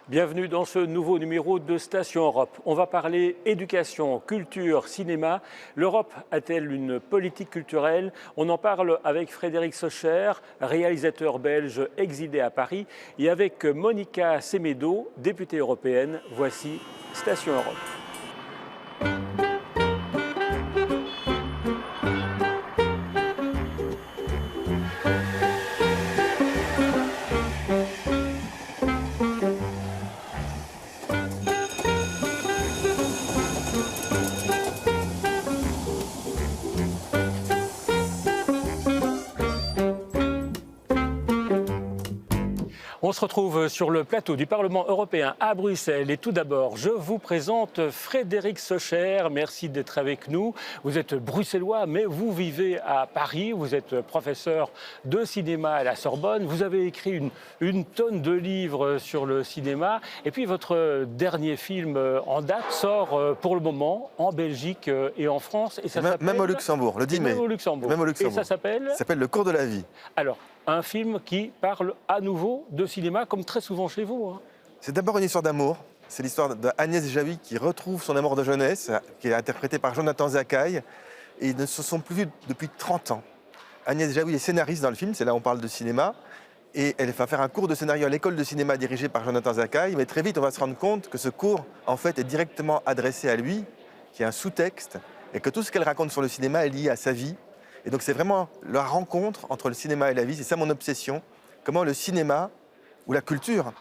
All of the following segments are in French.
Bienvenue dans ce nouveau numéro de Station Europe. On va parler éducation, culture, cinéma. L'Europe a-t-elle une politique culturelle? On en parle avec Frédéric Socher, réalisateur belge exilé à Paris, et avec Monica Semedo, députée européenne. Voici Station Europe. On se retrouve sur le plateau du Parlement européen à Bruxelles. Et tout d'abord, je vous présente Frédéric Socher. Merci d'être avec nous. Vous êtes bruxellois, mais vous vivez à Paris. Vous êtes professeur de cinéma à la Sorbonne. Vous avez écrit une tonne de livres sur le cinéma. Et puis votre dernier film en date sort pour le moment en Belgique et en France. Et ça même au Luxembourg, le 10 mai. Même au Luxembourg. Même au Luxembourg. Et ça s'appelle? Ça s'appelle Le cours de la vie. Alors, un film qui parle à nouveau de cinéma, comme très souvent chez vous. Hein. C'est d'abord une histoire d'amour. C'est l'histoire d'Agnès Jaoui qui retrouve son amour de jeunesse, qui est interprété par Jonathan Zakaï. Et ils ne se sont plus vus depuis 30 ans. Agnès Jaoui est scénariste dans le film, c'est là où on parle de cinéma. Et elle va faire un cours de scénario à l'école de cinéma dirigée par Jonathan Zakaï. Mais très vite, on va se rendre compte que ce cours, en fait, est directement adressé à lui, qui est un sous-texte, et que tout ce qu'elle raconte sur le cinéma est lié à sa vie. Et donc c'est vraiment la rencontre entre le cinéma et la vie, c'est ça mon obsession. Comment le cinéma ou la culture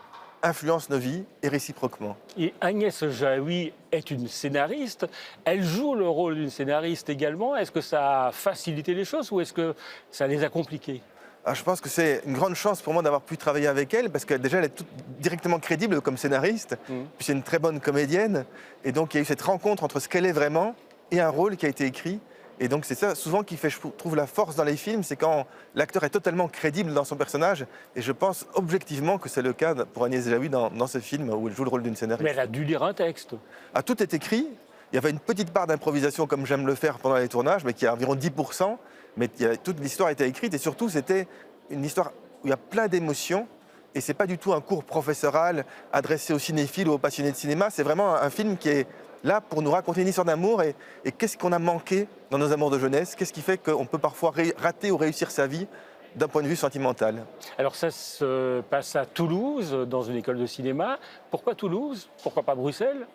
influence nos vies et réciproquement. Et Agnès Jaoui est une scénariste. Elle joue le rôle d'une scénariste également. Est-ce que ça a facilité les choses ou est-ce que ça les a compliquées? Alors, je pense que c'est une grande chance pour moi d'avoir pu travailler avec elle, parce que déjà elle est directement crédible comme scénariste, puis c'est une très bonne comédienne. Et donc il y a eu cette rencontre entre ce qu'elle est vraiment et un rôle qui a été écrit. Et donc c'est ça souvent qui fait, je trouve, la force dans les films, c'est quand l'acteur est totalement crédible dans son personnage. Et je pense objectivement que c'est le cas pour Agnès Jaoui dans ce film où elle joue le rôle d'une scénariste. Mais elle a dû lire un texte. Ah, tout est écrit. Il y avait une petite part d'improvisation comme j'aime le faire pendant les tournages, mais qui est à environ 10%. Mais toute l'histoire était écrite et surtout c'était une histoire où il y a plein d'émotions. Et c'est pas du tout un cours professoral adressé aux cinéphiles ou aux passionnés de cinéma. C'est vraiment un film qui est là pour nous raconter une histoire d'amour et qu'est-ce qu'on a manqué dans nos amours de jeunesse, qu'est-ce qui fait qu'on peut parfois rater ou réussir sa vie d'un point de vue sentimental. Alors ça se passe à Toulouse, dans une école de cinéma. Pourquoi Toulouse? Pourquoi pas Bruxelles?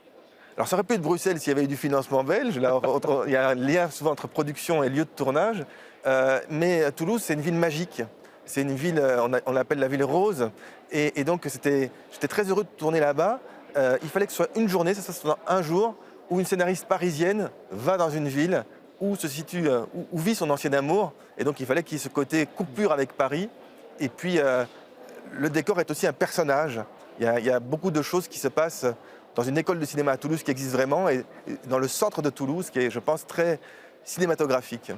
Alors ça aurait pu être Bruxelles s'il y avait eu du financement belge. Là, il y a un lien souvent entre production et lieu de tournage. Mais Toulouse, c'est une ville magique. C'est une ville, on l'appelle la ville rose. Et donc j'étais très heureux de tourner là-bas. Il fallait que ce soit une journée, ça soit un jour, où une scénariste parisienne va dans une ville où se situe, où vit son ancien amour. Et donc il fallait qu'il y ait ce côté coupure avec Paris. Et puis le décor est aussi un personnage. Il y a beaucoup de choses qui se passent dans une école de cinéma à Toulouse qui existe vraiment et dans le centre de Toulouse qui est, je pense, très cinématographique.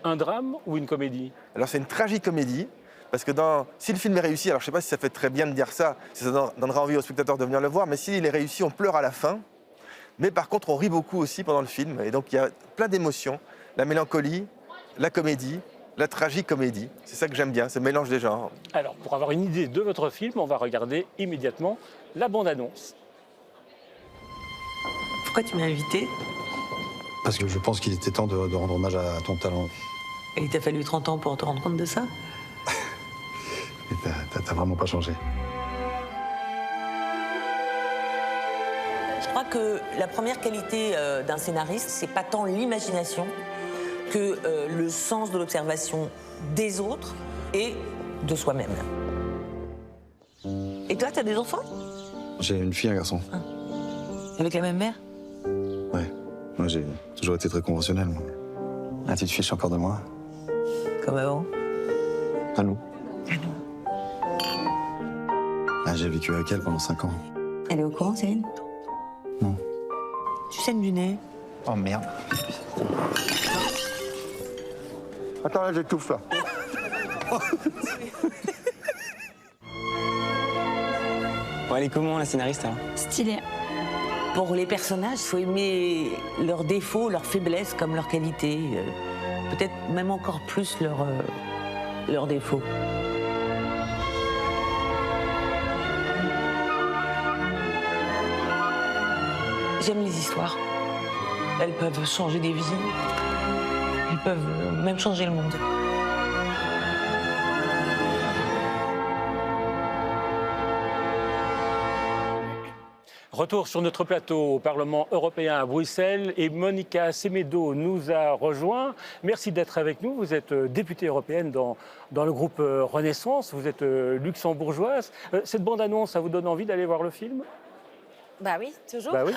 Un drame ou une comédie? Alors c'est une tragicomédie. Parce que si le film est réussi, alors je ne sais pas si ça fait très bien de dire ça, si ça donnera envie aux spectateurs de venir le voir, mais s'il est réussi, on pleure à la fin. Mais par contre, on rit beaucoup aussi pendant le film. Et donc il y a plein d'émotions. La mélancolie, la comédie, la tragicomédie. C'est ça que j'aime bien, ce mélange des genres. Alors, pour avoir une idée de votre film, on va regarder immédiatement la bande-annonce. Pourquoi tu m'as invité? Parce que je pense qu'il était temps de rendre hommage à ton talent. Et il t'a fallu 30 ans pour te rendre compte de ça? Et t'as vraiment pas changé. Je crois que la première qualité d'un scénariste, c'est pas tant l'imagination que le sens de l'observation des autres et de soi-même. Et toi, t'as des enfants? J'ai une fille et un garçon. Ah. Avec la même mère? Ouais. Moi, j'ai toujours été très conventionnel, moi. La petite fiche encore de moi. Comme avant? À nous. Ah, j'ai vécu avec elle pendant 5 ans. Elle est au courant, Céline? Non. Tu saignes du nez? Oh merde. Attends, là, j'étouffe là. Bon, elle est comment, la scénariste, alors? Stylé. Pour les personnages, il faut aimer leurs défauts, leurs faiblesses comme leurs qualités. Peut-être même encore plus leurs défauts. J'aime les histoires. Elles peuvent changer des vies. Elles peuvent même changer le monde. Retour sur notre plateau au Parlement européen à Bruxelles et Monica Semedo nous a rejoint. Merci d'être avec nous. Vous êtes députée européenne dans le groupe Renaissance. Vous êtes luxembourgeoise. Cette bande-annonce, ça vous donne envie d'aller voir le film? Bah oui, toujours. Bah oui.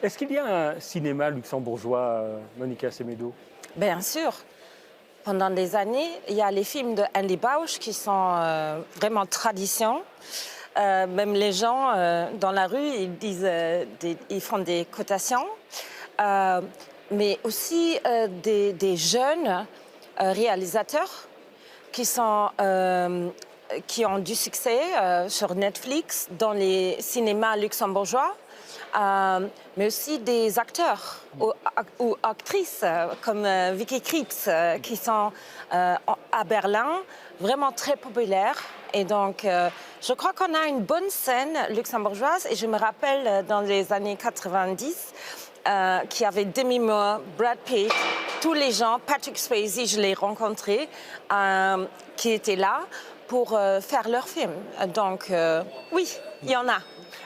Est-ce qu'il y a un cinéma luxembourgeois, Monica Semedo? Bien sûr. Pendant des années, il y a les films de Andy Bausch qui sont vraiment tradition. Même les gens dans la rue, ils disent, ils font des cotations. Mais aussi des jeunes réalisateurs qui ont du succès sur Netflix, dans les cinémas luxembourgeois. Mais aussi des acteurs ou actrices comme Vicky Krieps qui sont à Berlin, vraiment très populaires. Et donc, je crois qu'on a une bonne scène luxembourgeoise. Et je me rappelle dans les années 90 qu'il y avait Demi Moore, Brad Pitt, tous les gens, Patrick Swayze, je l'ai rencontré, qui étaient là pour faire leur film. Donc, oui, il y en a.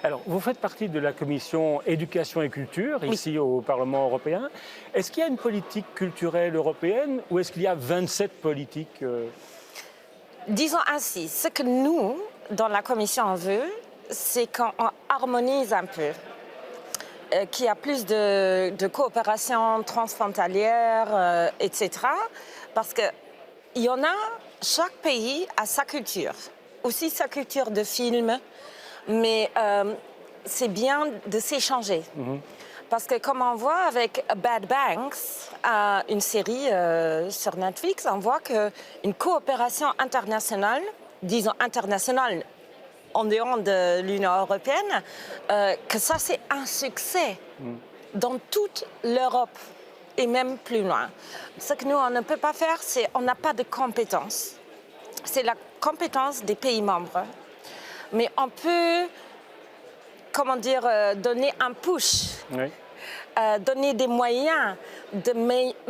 Alors, vous faites partie de la commission éducation et culture, ici au Parlement européen. Est-ce qu'il y a une politique culturelle européenne ou est-ce qu'il y a 27 politiques Disons ainsi, ce que nous, dans la commission, on veut, c'est qu'on harmonise un peu, qu'il y a plus de coopération transfrontalière, etc. Parce qu'il y en a, chaque pays a sa culture, aussi sa culture de film, mais c'est bien de s'échanger. Parce que comme on voit avec Bad Banks, une série sur Netflix, on voit qu'une coopération internationale, disons internationale en dehors de l'Union européenne, que ça c'est un succès dans toute l'Europe et même plus loin. Ce que nous, on ne peut pas faire, c'est on n'a pas de compétences. C'est la compétence des pays membres. Mais on peut, comment dire, donner un push. Oui. Donner des moyens de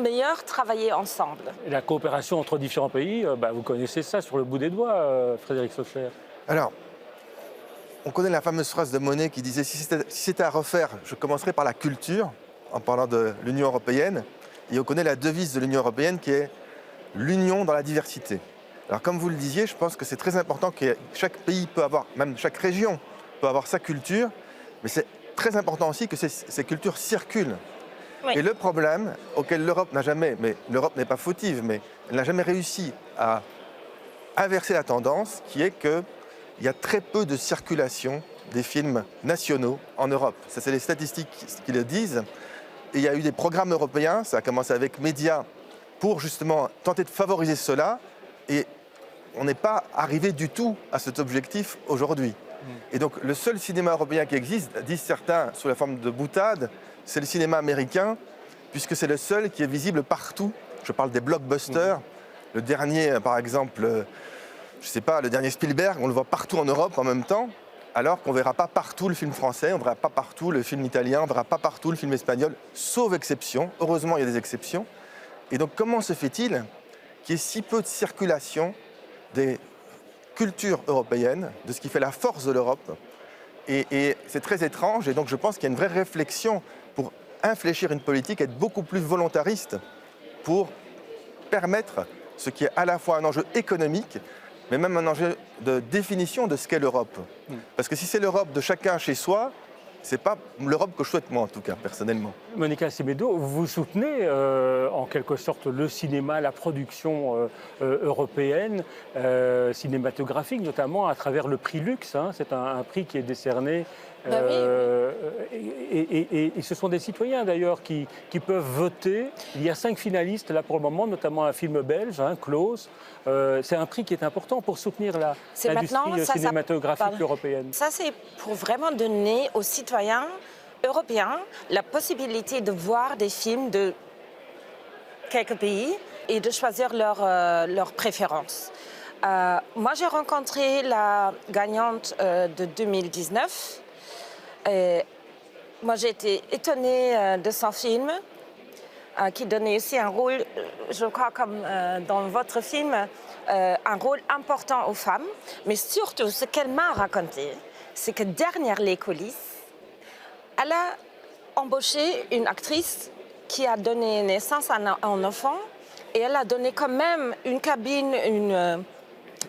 meilleur travailler ensemble. Et la coopération entre différents pays, vous connaissez ça sur le bout des doigts, Frédéric Socher. Alors, on connaît la fameuse phrase de Monnet qui disait « Si c'était à refaire, je commencerais par la culture », en parlant de l'Union européenne. Et on connaît la devise de l'Union européenne qui est « l'union dans la diversité ». Alors, comme vous le disiez, je pense que c'est très important que chaque pays peut avoir, même chaque région peut avoir sa culture, mais c'est très important aussi que ces cultures circulent. Oui. Et le problème auquel l'Europe n'a jamais, mais l'Europe n'est pas fautive, mais elle n'a jamais réussi à inverser la tendance, qui est qu'il y a très peu de circulation des films nationaux en Europe. Ça, c'est les statistiques qui le disent. Et il y a eu des programmes européens, ça a commencé avec Média, pour justement tenter de favoriser cela. Et on n'est pas arrivé du tout à cet objectif aujourd'hui. Et donc, le seul cinéma européen qui existe, disent certains, sous la forme de boutade, c'est le cinéma américain, puisque c'est le seul qui est visible partout. Je parle des blockbusters. Le dernier, par exemple, je ne sais pas, le dernier Spielberg, on le voit partout en Europe en même temps, alors qu'on ne verra pas partout le film français, on ne verra pas partout le film italien, on ne verra pas partout le film espagnol, sauf exception. Heureusement, il y a des exceptions. Et donc, comment se fait-il qu'il y ait si peu de circulation des culture européenne, de ce qui fait la force de l'Europe. Et c'est très étrange. Et donc, je pense qu'il y a une vraie réflexion pour infléchir une politique, être beaucoup plus volontariste pour permettre ce qui est à la fois un enjeu économique, mais même un enjeu de définition de ce qu'est l'Europe. Parce que si c'est l'Europe de chacun chez soi, c'est pas l'Europe que je souhaite, moi, en tout cas, personnellement. Monica Semedo, vous soutenez en quelque sorte le cinéma, la production européenne, cinématographique, notamment à travers le prix Lux. Hein. C'est un prix qui est décerné. Et ce sont des citoyens, d'ailleurs, qui peuvent voter. Il y a 5 finalistes, là, pour le moment, notamment un film belge, Close. C'est un prix qui est important pour soutenir l'industrie cinématographique européenne. Ça, c'est pour vraiment donner aux citoyens européens la possibilité de voir des films de quelques pays et de choisir leurs préférences. Moi, j'ai rencontré la gagnante de 2019. Moi, j'ai été étonnée de son film, qui donnait aussi un rôle, je crois, comme dans votre film, un rôle important aux femmes. Mais surtout, ce qu'elle m'a raconté, c'est que derrière les coulisses, elle a embauché une actrice qui a donné naissance à un enfant et elle a donné quand même une cabine,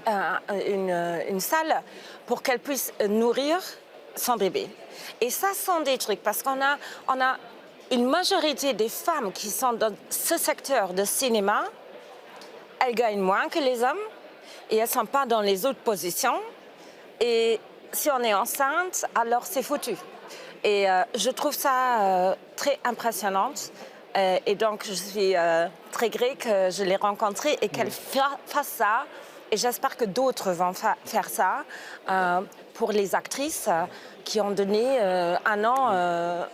une salle pour qu'elle puisse nourrir son bébé. Et ça sont des trucs, parce qu'on a une majorité des femmes qui sont dans ce secteur de cinéma, elles gagnent moins que les hommes et elles ne sont pas dans les autres positions. Et si on est enceinte, alors c'est foutu. Et je trouve ça très impressionnante. Et donc, je suis très gré que je l'ai rencontrée et qu'elle fasse ça. Et j'espère que d'autres vont faire ça pour les actrices qui ont donné un an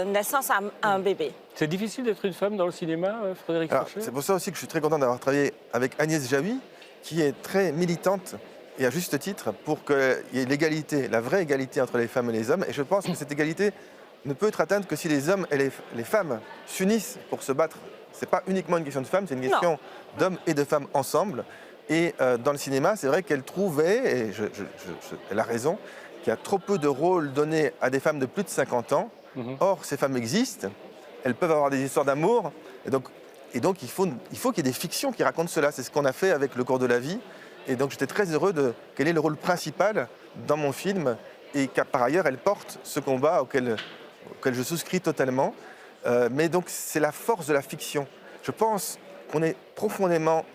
naissance à un bébé. C'est difficile d'être une femme dans le cinéma, Frédéric Socher? C'est pour ça aussi que je suis très content d'avoir travaillé avec Agnès Jaoui, qui est très militante, et à juste titre, pour qu'il y ait l'égalité, la vraie égalité entre les femmes et les hommes. Et je pense que cette égalité ne peut être atteinte que si les hommes et les femmes s'unissent pour se battre. Ce n'est pas uniquement une question de femmes, c'est une question d'hommes et de femmes ensemble. Et dans le cinéma, c'est vrai qu'elle trouvait, et elle a raison, qu'il y a trop peu de rôles donnés à des femmes de plus de 50 ans. Or, ces femmes existent, elles peuvent avoir des histoires d'amour, et donc il faut qu'il y ait des fictions qui racontent cela. C'est ce qu'on a fait avec Le cours de la vie. Et donc j'étais très heureux qu'elle ait le rôle principal dans mon film, et qu'à par ailleurs, elle porte ce combat auquel je souscris totalement. Mais donc c'est la force de la fiction. Je pense qu'on est profondément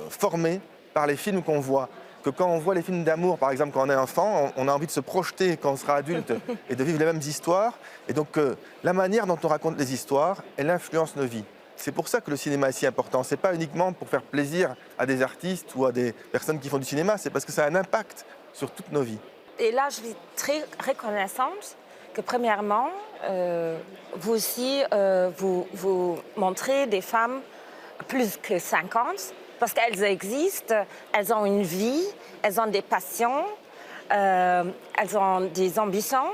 formé par les films qu'on voit. Que quand on voit les films d'amour, par exemple, quand on est enfant, on a envie de se projeter quand on sera adulte et de vivre les mêmes histoires. Et donc la manière dont on raconte les histoires, elle influence nos vies. C'est pour ça que le cinéma est si important. Ce n'est pas uniquement pour faire plaisir à des artistes ou à des personnes qui font du cinéma, c'est parce que ça a un impact sur toutes nos vies. Et là, je suis très reconnaissante que premièrement, vous aussi, vous montrez des femmes plus que 50, parce qu'elles existent, elles ont une vie, elles ont des passions, elles ont des ambitions.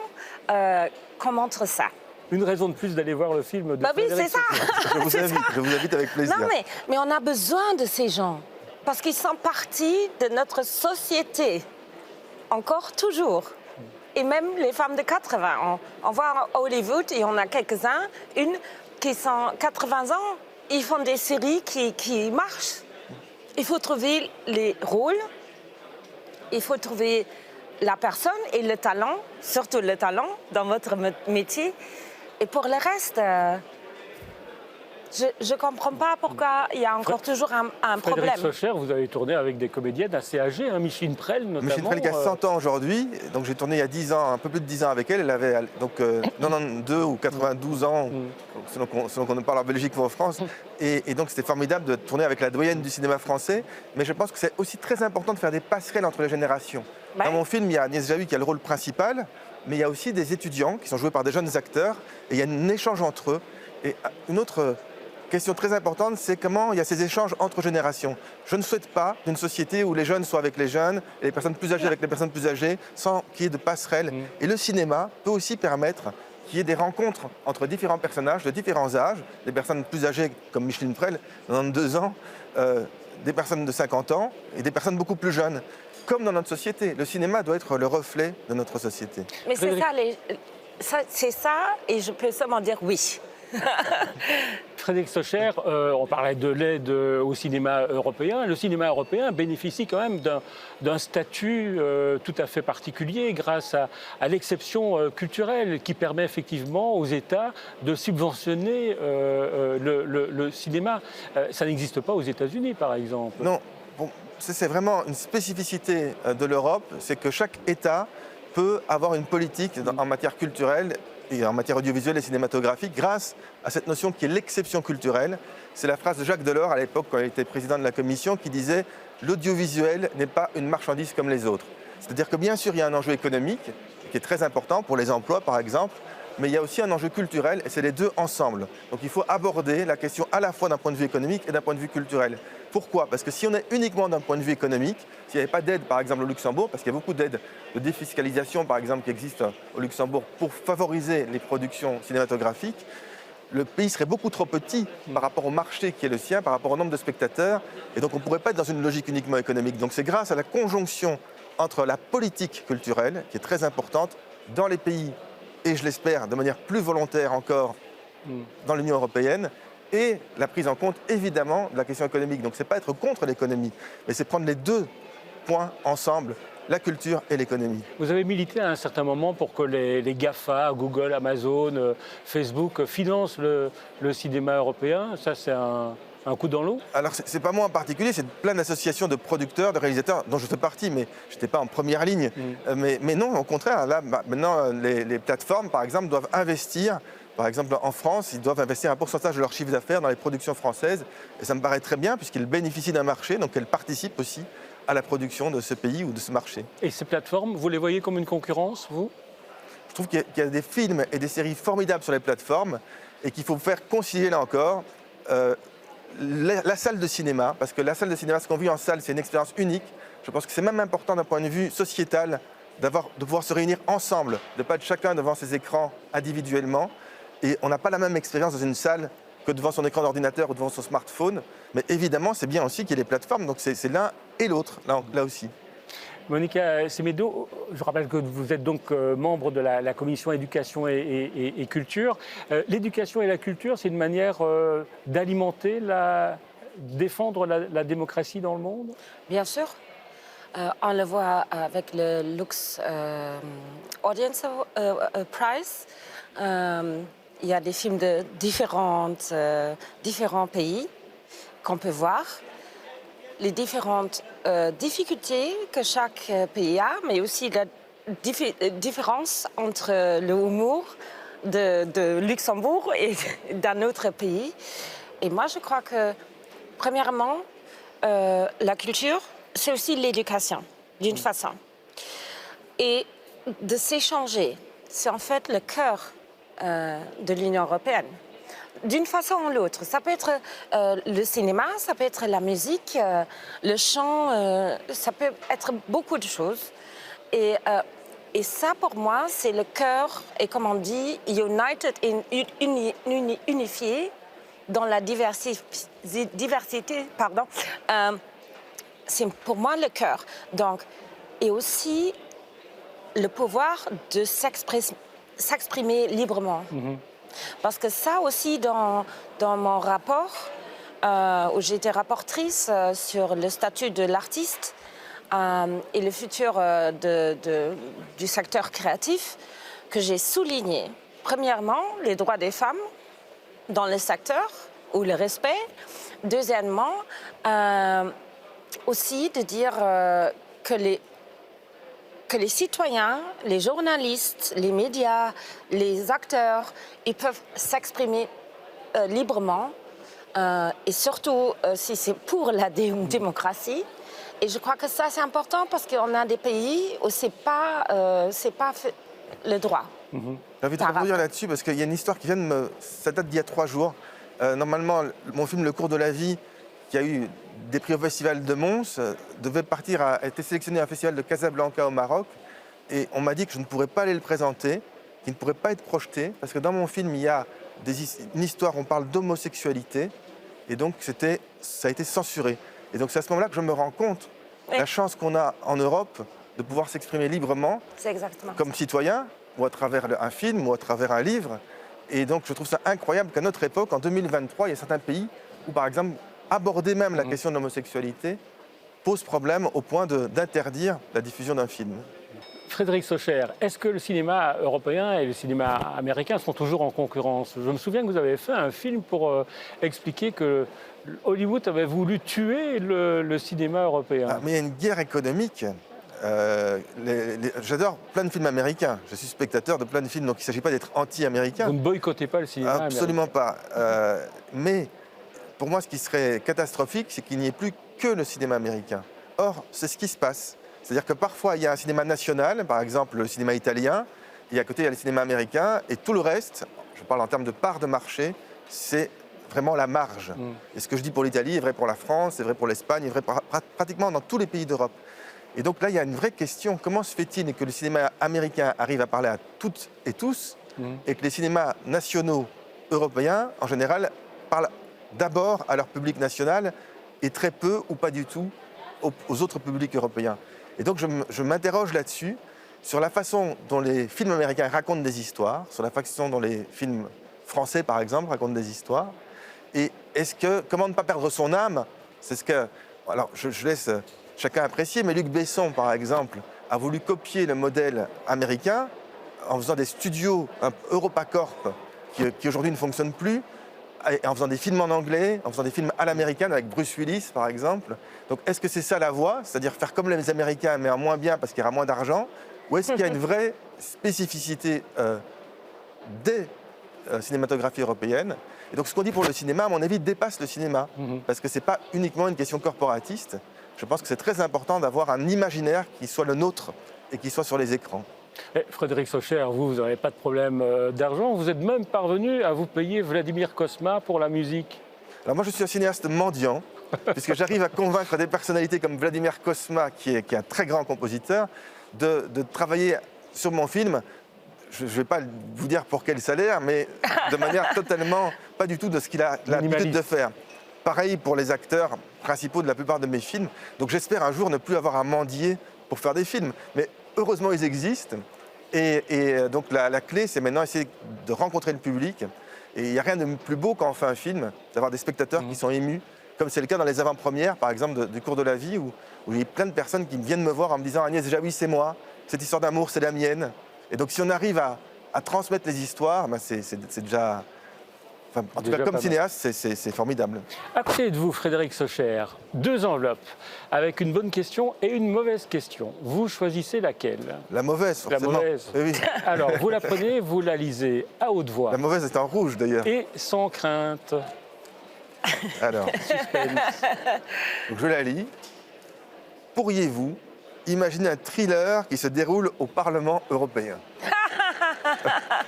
Qu'on montre ça. Une raison de plus d'aller voir le film de oui, Frédéric c'est ça. Socher. Je vous invite avec plaisir. Non, mais on a besoin de ces gens, parce qu'ils sont partie de notre société, encore toujours. Et même les femmes de 80. On voit Hollywood et on a quelques-uns, une qui sont 80 ans, ils font des séries qui marchent. Il faut trouver les rôles, il faut trouver la personne et le talent, surtout le talent dans votre métier. Et pour le reste, je ne comprends pas pourquoi il y a encore toujours un problème. Frédéric Socher, vous avez tourné avec des comédiennes assez âgées, hein, Micheline Prel notamment. Micheline Prel qui a 100 ans aujourd'hui, donc j'ai tourné il y a 10 ans, un peu plus de 10 ans avec elle. Elle avait donc 92 ou 92 ans, selon qu'on ne parle en Belgique ou en France. Et donc c'était formidable de tourner avec la doyenne du cinéma français. Mais je pense que c'est aussi très important de faire des passerelles entre les générations. Dans mon film, il y a Agnès Jaoui qui a le rôle principal, mais il y a aussi des étudiants qui sont joués par des jeunes acteurs, et il y a un échange entre eux. Et une autre question très importante, c'est comment il y a ces échanges entre générations. Je ne souhaite pas d'une société où les jeunes soient avec les jeunes et les personnes plus âgées avec les personnes plus âgées, sans qu'il y ait de passerelles. Et le cinéma peut aussi permettre qu'il y ait des rencontres entre différents personnages de différents âges, des personnes plus âgées comme Micheline Prel, 92 ans, des personnes de 50 ans et des personnes beaucoup plus jeunes. Comme dans notre société, le cinéma doit être le reflet de notre société. Mais c'est ça, et je peux seulement dire oui. Frédéric Socher, on parlait de l'aide au cinéma européen. Le cinéma européen bénéficie quand même d'un statut tout à fait particulier grâce à l'exception culturelle qui permet effectivement aux États de subventionner le cinéma. Ça n'existe pas aux États-Unis, par exemple. Non, bon, c'est vraiment une spécificité de l'Europe, c'est que chaque État peut avoir une politique en matière culturelle et en matière audiovisuelle et cinématographique grâce à cette notion qui est l'exception culturelle. C'est la phrase de Jacques Delors à l'époque quand il était président de la Commission qui disait « l'audiovisuel n'est pas une marchandise comme les autres ». C'est-à-dire que bien sûr il y a un enjeu économique qui est très important pour les emplois par exemple, mais il y a aussi un enjeu culturel, et c'est les deux ensemble. Donc il faut aborder la question à la fois d'un point de vue économique et d'un point de vue culturel. Pourquoi? Parce que si on est uniquement d'un point de vue économique, s'il n'y avait pas d'aide, par exemple, au Luxembourg, parce qu'il y a beaucoup d'aides de défiscalisation, par exemple, qui existent au Luxembourg pour favoriser les productions cinématographiques, le pays serait beaucoup trop petit par rapport au marché qui est le sien, par rapport au nombre de spectateurs, et donc on ne pourrait pas être dans une logique uniquement économique. Donc c'est grâce à la conjonction entre la politique culturelle, qui est très importante, dans les pays, et je l'espère de manière plus volontaire encore, dans l'Union européenne, et la prise en compte, évidemment, de la question économique. Donc ce n'est pas être contre l'économie, mais c'est prendre les deux points ensemble, la culture et l'économie. Vous avez milité à un certain moment pour que les GAFA, Google, Amazon, Facebook financent le cinéma européen. Ça, c'est un coup dans l'eau? Alors, ce n'est pas moi en particulier, c'est plein d'associations de producteurs, de réalisateurs dont je fais partie, mais je n'étais pas en première ligne. Mais non, au contraire, là, maintenant, les plateformes, par exemple, doivent investir. Par exemple, en France, ils doivent investir un pourcentage de leur chiffre d'affaires dans les productions françaises. Et ça me paraît très bien, puisqu'ils bénéficient d'un marché, donc elles participent aussi à la production de ce pays ou de ce marché. Et ces plateformes, vous les voyez comme une concurrence, vous? Je trouve qu'il y a des films et des séries formidables sur les plateformes et qu'il faut faire concilier, là encore, la salle de cinéma, parce que la salle de cinéma, ce qu'on vit en salle, c'est une expérience unique. Je pense que c'est même important d'un point de vue sociétal de pouvoir se réunir ensemble, de ne pas être chacun devant ses écrans individuellement. Et on n'a pas la même expérience dans une salle que devant son écran d'ordinateur ou devant son smartphone. Mais évidemment, c'est bien aussi qu'il y ait des plateformes, donc c'est l'un et l'autre, là aussi. Monica Semedo, je rappelle que vous êtes donc membre de la commission éducation et culture. L'éducation et la culture, c'est une manière d'alimenter, défendre la démocratie dans le monde? Bien sûr. On le voit avec le Lux Audience Prize. Il y a des films de différents pays qu'on peut voir. Les différentes difficultés que chaque pays a, mais aussi la différence entre le humour de Luxembourg et d'un autre pays. Et moi, je crois que, premièrement, la culture, c'est aussi l'éducation, d'une façon. Et de s'échanger, c'est en fait le cœur de l'Union européenne. D'une façon ou l'autre. Ça peut être le cinéma, ça peut être la musique, le chant, ça peut être beaucoup de choses. Et ça, pour moi, c'est le cœur, et comme on dit, united, unifié dans la diversité, pardon. C'est pour moi le cœur. Donc, et aussi le pouvoir de s'exprimer librement. Parce que ça aussi, dans mon rapport, où j'étais rapportrice sur le statut de l'artiste et le futur du secteur créatif, que j'ai souligné, premièrement, les droits des femmes dans le secteur, ou le respect. Deuxièmement, aussi de dire que les citoyens, les journalistes, les médias, les acteurs, ils peuvent s'exprimer librement et surtout si c'est pour la démocratie. Et je crois que ça, c'est important parce qu'on a des pays où c'est pas le droit. J'ai envie de rebondir là-dessus parce qu'il y a une histoire qui vient de me... Ça date d'il y a 3 jours. Normalement, mon film Le cours de la vie, qui a eu des prix au Festival de Mons, devait a été sélectionné à un festival de Casablanca au Maroc. Et on m'a dit que je ne pourrais pas aller le présenter, qu'il ne pourrait pas être projeté, parce que dans mon film, il y a une histoire, on parle d'homosexualité, et donc ça a été censuré. Et donc c'est à ce moment-là que je me rends compte, la chance qu'on a en Europe de pouvoir s'exprimer librement, comme citoyen, ou à travers un film, ou à travers un livre. Et donc je trouve ça incroyable qu'à notre époque, en 2023, il y a certains pays où, par exemple, aborder même la question de l'homosexualité pose problème au point d'interdire la diffusion d'un film. Frédéric Socher, est-ce que le cinéma européen et le cinéma américain sont toujours en concurrence? Je me souviens que vous avez fait un film pour expliquer que Hollywood avait voulu tuer le cinéma européen. Mais il y a une guerre économique. J'adore plein de films américains. Je suis spectateur de plein de films, donc il ne s'agit pas d'être anti-américain. Vous ne boycottez pas le cinéma américain? Absolument pas. Mais pour moi, ce qui serait catastrophique, c'est qu'il n'y ait plus que le cinéma américain. Or, c'est ce qui se passe. C'est-à-dire que parfois, il y a un cinéma national, par exemple le cinéma italien, et à côté, il y a le cinéma américain, et tout le reste, je parle en termes de part de marché, c'est vraiment la marge. Et ce que je dis pour l'Italie est vrai pour la France, c'est vrai pour l'Espagne, est vrai pratiquement dans tous les pays d'Europe. Et donc là, il y a une vraie question. Comment se fait-il que le cinéma américain arrive à parler à toutes et tous, et que les cinémas nationaux européens, en général, parlent d'abord à leur public national et très peu ou pas du tout aux autres publics européens. Et donc je m'interroge là-dessus, sur la façon dont les films américains racontent des histoires, sur la façon dont les films français, par exemple, racontent des histoires. Et comment ne pas perdre son âme? C'est ce que... Alors, je laisse chacun apprécier, mais Luc Besson, par exemple, a voulu copier le modèle américain en faisant des studios EuropaCorp qui aujourd'hui ne fonctionnent plus, en faisant des films en anglais, en faisant des films à l'américaine avec Bruce Willis, par exemple. Donc, est-ce que c'est ça la voie? C'est-à-dire faire comme les Américains, mais en moins bien parce qu'il y aura moins d'argent? Ou est-ce qu'il y a une vraie spécificité des cinématographies européennes? Et donc, ce qu'on dit pour le cinéma, à mon avis, dépasse le cinéma. Parce que ce n'est pas uniquement une question corporatiste. Je pense que c'est très important d'avoir un imaginaire qui soit le nôtre et qui soit sur les écrans. Frédéric Socher, vous n'avez pas de problème d'argent. Vous êtes même parvenu à vous payer Vladimir Cosma pour la musique. Alors moi, je suis un cinéaste mendiant, puisque j'arrive à convaincre des personnalités comme Vladimir Cosma, qui est un très grand compositeur, de travailler sur mon film. Je ne vais pas vous dire pour quel salaire, mais de manière totalement, pas du tout de ce qu'il a l'habitude de faire. Pareil pour les acteurs principaux de la plupart de mes films. Donc j'espère un jour ne plus avoir à mendier pour faire des films. Mais heureusement, ils existent. Et donc la clé, c'est maintenant essayer de rencontrer le public. Et il n'y a rien de plus beau quand on fait un film, d'avoir des spectateurs qui sont émus, comme c'est le cas dans les avant-premières, par exemple, du Cours de la vie, où il y a plein de personnes qui viennent me voir en me disant « Agnès Jaoui, c'est moi, cette histoire d'amour, c'est la mienne ». Et donc si on arrive à transmettre les histoires, ben c'est déjà... Enfin, en tout cas, comme cinéaste, c'est formidable. À côté de vous, Frédéric Socher, 2 enveloppes avec une bonne question et une mauvaise question. Vous choisissez laquelle? La mauvaise, forcément. La mauvaise. Oui. Alors, vous la prenez, vous la lisez à haute voix. La mauvaise est en rouge, d'ailleurs. Et sans crainte. Alors, donc je la lis. Pourriez-vous imaginer un thriller qui se déroule au Parlement européen?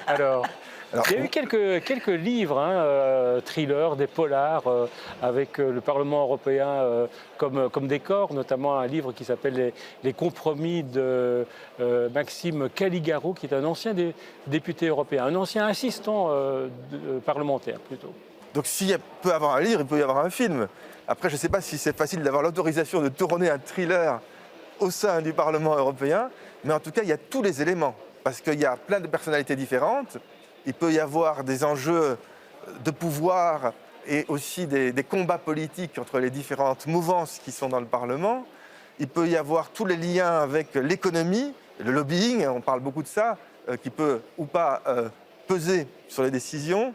Alors, il y a eu quelques livres, thrillers, des polars, avec le Parlement européen comme décor, notamment un livre qui s'appelle Les compromis de Maxime Caligaro, qui est un ancien député européen, un ancien assistant parlementaire plutôt. Donc s'il peut y avoir un livre, il peut y avoir un film. Après, je ne sais pas si c'est facile d'avoir l'autorisation de tourner un thriller au sein du Parlement européen, mais en tout cas, il y a tous les éléments, parce qu'il y a plein de personnalités différentes. Il peut y avoir des enjeux de pouvoir et aussi des combats politiques entre les différentes mouvances qui sont dans le Parlement. Il peut y avoir tous les liens avec l'économie, le lobbying, on parle beaucoup de ça, qui peut ou pas peser sur les décisions.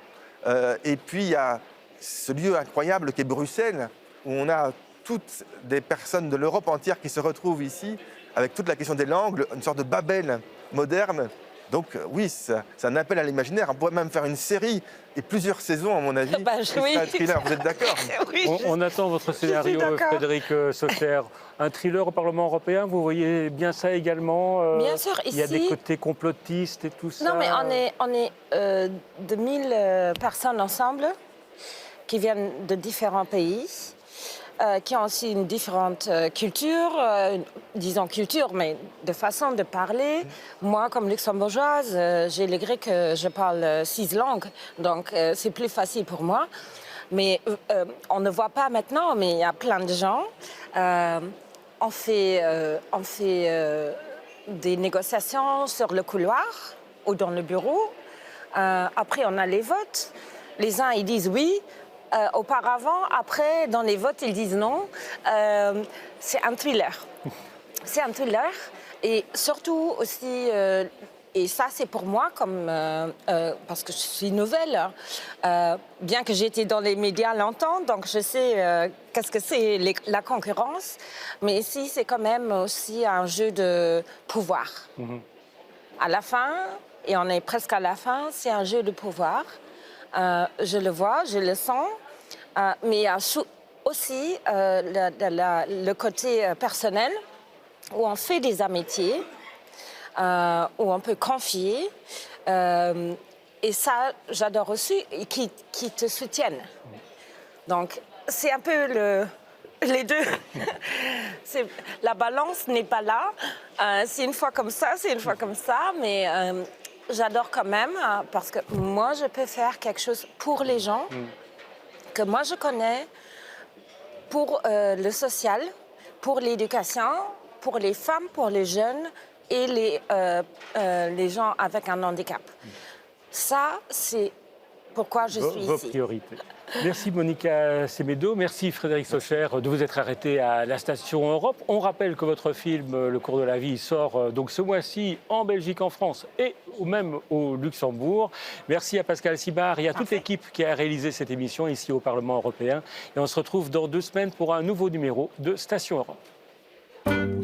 Et puis il y a ce lieu incroyable qu'est Bruxelles, où on a toutes des personnes de l'Europe entière qui se retrouvent ici, avec toute la question des langues, une sorte de Babel moderne. Donc oui, c'est un appel à l'imaginaire. On pourrait même faire une série et plusieurs saisons, à mon avis. Oui. Un thriller, vous êtes d'accord? Oui, On attend votre scénario, Frédéric Socher. Un thriller au Parlement européen, vous voyez bien ça également? Bien sûr, ici... Il y a des côtés complotistes et tout ça. Non, mais on est 2000 personnes ensemble qui viennent de différents pays. Qui ont aussi une différente culture, disons culture, mais de façon de parler. Moi, comme luxembourgeoise, j'ai le grec, je parle 6 langues, donc c'est plus facile pour moi. Mais on ne voit pas maintenant, mais il y a plein de gens. On fait des négociations sur le couloir ou dans le bureau. Après, on a les votes. Les uns, ils disent oui. Auparavant, après, dans les votes, ils disent non. C'est un thriller. C'est un thriller. Et surtout aussi, et ça c'est pour moi, comme, parce que je suis nouvelle, bien que j'ai été dans les médias longtemps, donc je sais qu'est-ce que c'est la concurrence. Mais ici, c'est quand même aussi un jeu de pouvoir. À la fin, et on est presque à la fin, c'est un jeu de pouvoir. Je le vois, je le sens. Mais il y a aussi le côté personnel, où on fait des amitiés. où on peut confier. Et ça, j'adore aussi, qui te soutiennent. Donc, c'est un peu les deux. La balance n'est pas là. C'est une fois comme ça, c'est une fois comme ça. Mais j'adore quand même, parce que moi, je peux faire quelque chose pour les gens que moi, je connais, pour le social, pour l'éducation, pour les femmes, pour les jeunes et les gens avec un handicap. Ça, c'est pourquoi je suis Vos ici. priorités. Merci Monica Semedo, merci Frédéric Socher de vous être arrêté à la Station Europe. On rappelle que votre film Le cours de la vie sort donc ce mois-ci en Belgique, en France et même au Luxembourg. Merci à Pascal Simard et à toute l'équipe qui a réalisé cette émission ici au Parlement européen. Et on se retrouve dans 2 semaines pour un nouveau numéro de Station Europe.